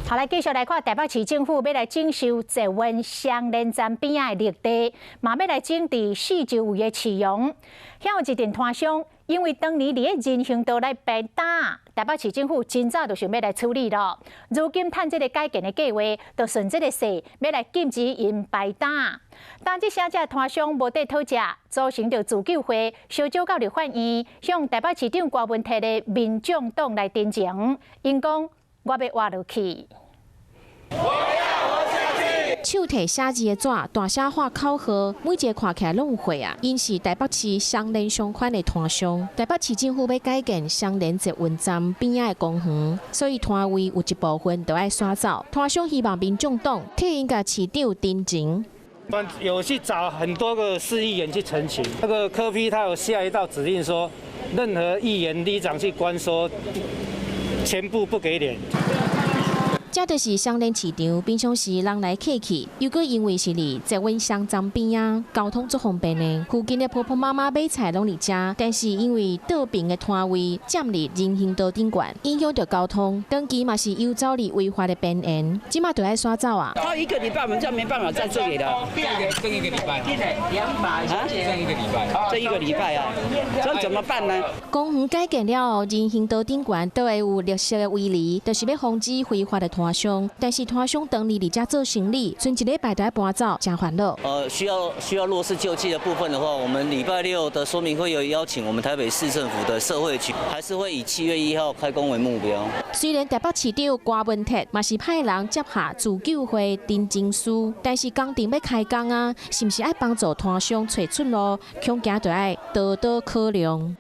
好，来继续来看台北市政府要来整修捷运双连站边仔的绿地，嘛要来整治四周围的市容。遐有一阵摊商因为当年伫个人行道来白打，台北市政府真早就想要来处理咯。如今趁这个改建的计划，就顺这个势要来禁止因白打。但这些只摊商无得讨价，组成着自救会，小组到立法院向台北市长郭文泰的民众党来申请，因讲我要活落去。 手提写字的纸，大写画口号，每一个看起来拢有血啊！因是台北市双连相款的摊商，台北市政府要改建双连捷运站边仔的公园，所以摊位有一部分都要刷走。摊商希望民众党替因甲市长တင်情。 有去找很多个市议员去澄清，那个柯 P 他有下一道指令说，任何议员里长去关说，全部不给脸。 这就是双连市场，平常时人来客去，又搁因为是离捷运双站边啊，交通足方便的。附近的婆婆妈妈买菜拢伫遮，但是因为道边的摊位占伫人行道顶管，影响到交通，长期嘛是游走伫违法的边缘，即马就要刷走啊。好一个礼拜，我们就没办法在这里了。剩一个礼拜，啊，剩一个礼拜，这一个礼拜啊，这怎么办呢？公园改建了后，人行道顶管都会有绿色的围篱，就是要防止非法的摊商。但是摊商当日伫遮做生意，剩一礼拜就要搬走，真烦恼。需要落实救济的部分的话，我们礼拜六的说明会有邀请我们台北市政府的社会局，还是会以7月1号开工为目标。虽然台北市长郭文泰嘛是派人接下自救会တင်情书，但是工程要开工啊，是不是爱帮助摊商找出路？恐惊就要多多考量。